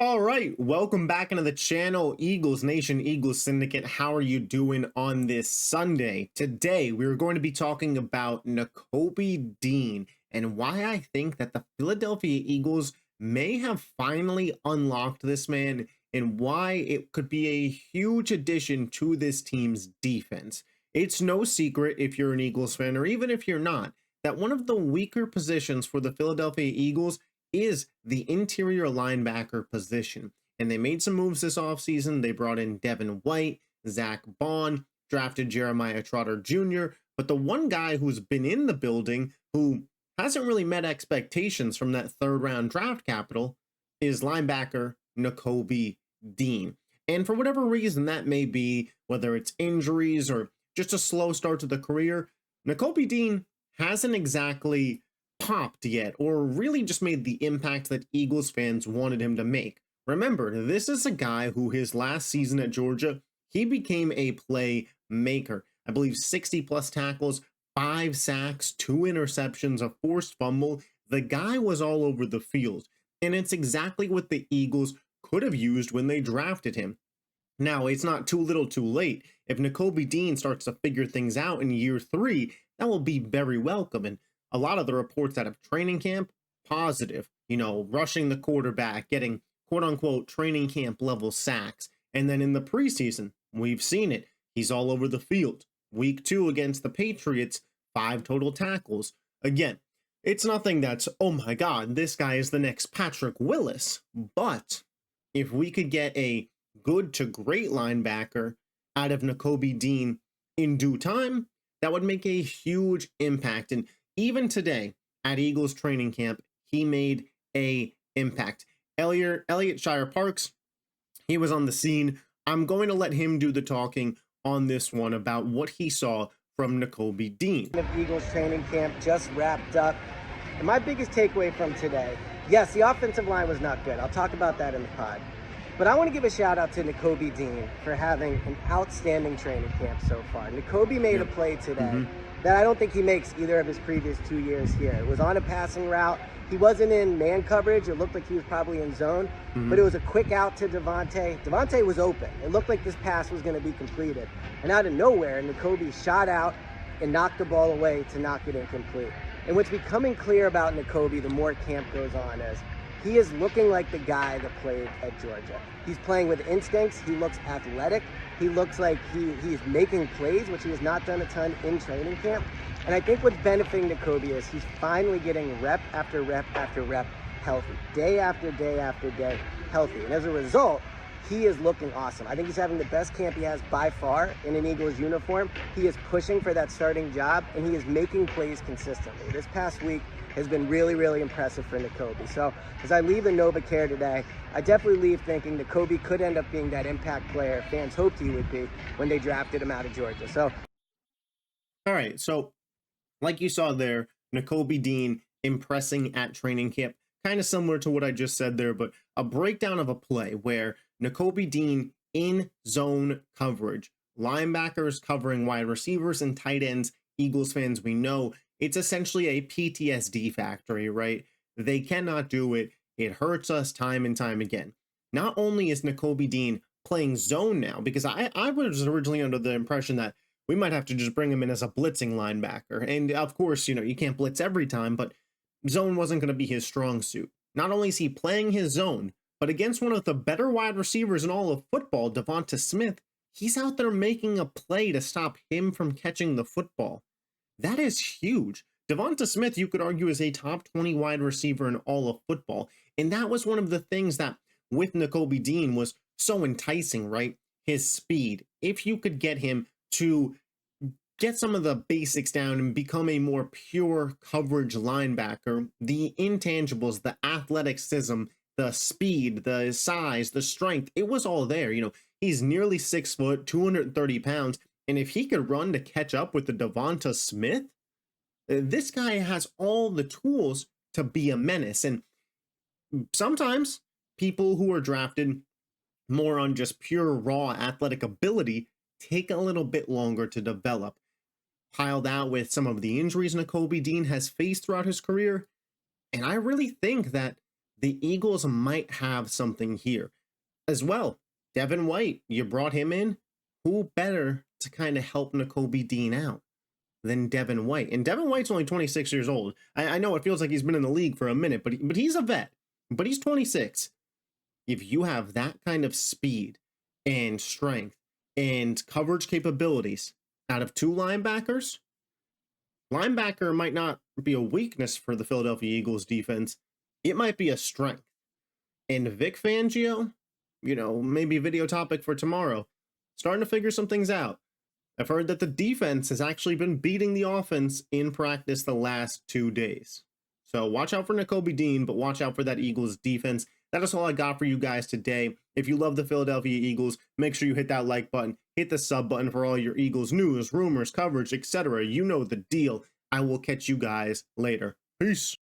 All right, welcome back into the channel, Eagles Nation, Eagles Syndicate. How are you doing on this Sunday? Today, we're going to be talking about Nakobe Dean and why I think that the Philadelphia Eagles may have finally unlocked this man and why it could be a huge addition to this team's defense. It's no secret, if you're an Eagles fan or even if you're not, that one of the weaker positions for the Philadelphia Eagles is the interior linebacker position. And they made some moves this offseason. They brought in Devin White, Zach Bond, drafted Jeremiah Trotter Jr. But the one guy who's been in the building who hasn't really met expectations from that third round draft capital is linebacker Nakobe Dean. And for whatever reason that may be, whether it's injuries or just a slow start to the career, Nakobe Dean hasn't exactly popped yet or really just made the impact that Eagles fans wanted him to make. Remember, this is a guy who his last season at Georgia, he became a playmaker. I believe 60 plus tackles, 5 sacks, 2 interceptions, a forced fumble. The guy was all over the field, and it's exactly what the Eagles could have used when they drafted him. Now, it's not too little too late. If Nakobe Dean starts to figure things out in year 3, that will be very welcome. And a lot of the reports out of training camp, positive, rushing the quarterback, getting quote unquote training camp level sacks. And then in the preseason, we've seen it. He's all over the field. Week 2 against the Patriots, 5 total tackles. Again, it's nothing that's, oh my God, this guy is the next Patrick Willis. But if we could get a good to great linebacker out of Nakobe Dean in due time, that would make a huge impact. And even today at Eagles training camp, he made a impact. Elliott Shire Parks, he was on the scene. I'm going to let him do the talking on this one about what he saw from Nakobe Dean. Of Eagles training camp just wrapped up. And my biggest takeaway from today, yes, the offensive line was not good. I'll talk about that in the pod. But I want to give a shout out to Nakobe Dean for having an outstanding training camp so far. Nakobe made a play today that I don't think he makes either of his previous 2 years here. It was on a passing route. He wasn't in man coverage. It looked like he was probably in zone, but it was a quick out to Devontae. Devontae was open. It looked like this pass was going to be completed. And out of nowhere, Nakobe shot out and knocked the ball away to knock it incomplete. And what's becoming clear about Nakobe the more camp goes on is he is looking like the guy that played at Georgia. He's playing with instincts. He looks athletic. He looks like he's making plays, which he has not done a ton in training camp. And I think what's benefiting Nakobe is he's finally getting rep after rep after rep healthy, day after day after day healthy. And as a result, he is looking awesome. I think he's having the best camp he has by far in an Eagles uniform. He is pushing for that starting job, and he is making plays consistently. This past week has been really, really impressive for Nakobe. So as I leave the NovaCare today, I definitely leave thinking Nakobe could end up being that impact player fans hoped he would be when they drafted him out of Georgia. So, all right, so like you saw there, Nakobe Dean impressing at training camp, kind of similar to what I just said there, but a breakdown of a play where Nakobe Dean in zone coverage, linebackers covering wide receivers and tight ends. Eagles fans, we know it's essentially a PTSD factory, right? They cannot do it. It hurts us time and time again. Not only is Nakobe Dean playing zone now, because I was originally under the impression that we might have to just bring him in as a blitzing linebacker. And of course, you can't blitz every time, but zone wasn't going to be his strong suit. Not only is he playing his zone, but against one of the better wide receivers in all of football, Devonta Smith, he's out there making a play to stop him from catching the football. That is huge. Devonta Smith, you could argue, is a top 20 wide receiver in all of football. And that was one of the things that with Nakobe Dean was so enticing, right? His speed. If you could get him to get some of the basics down and become a more pure coverage linebacker, the intangibles, the athleticism, the speed, the size, the strength, it was all there. He's nearly 6 foot, 230 pounds. And if he could run to catch up with the Devonta Smith, this guy has all the tools to be a menace. And sometimes people who are drafted more on just pure raw athletic ability take a little bit longer to develop. Piled out with some of the injuries Nakobe Dean has faced throughout his career. And I really think that the Eagles might have something here as well. Devin White, you brought him in. Who better to kind of help Nakobe Dean out than Devin White? And Devin White's only 26 years old. I know it feels like he's been in the league for a minute, but he's a vet. But he's 26. If you have that kind of speed and strength and coverage capabilities out of two linebackers, linebacker might not be a weakness for the Philadelphia Eagles defense. It might be a strength. And Vic Fangio, maybe video topic for tomorrow, starting to figure some things out. I've heard that the defense has actually been beating the offense in practice the last 2 days. So watch out for Nakobe Dean, but watch out for that Eagles defense. That is all I got for you guys today. If you love the Philadelphia Eagles, make sure you hit that like button, hit the sub button for all your Eagles news, rumors, coverage, etc. You know the deal. I will catch you guys later. Peace.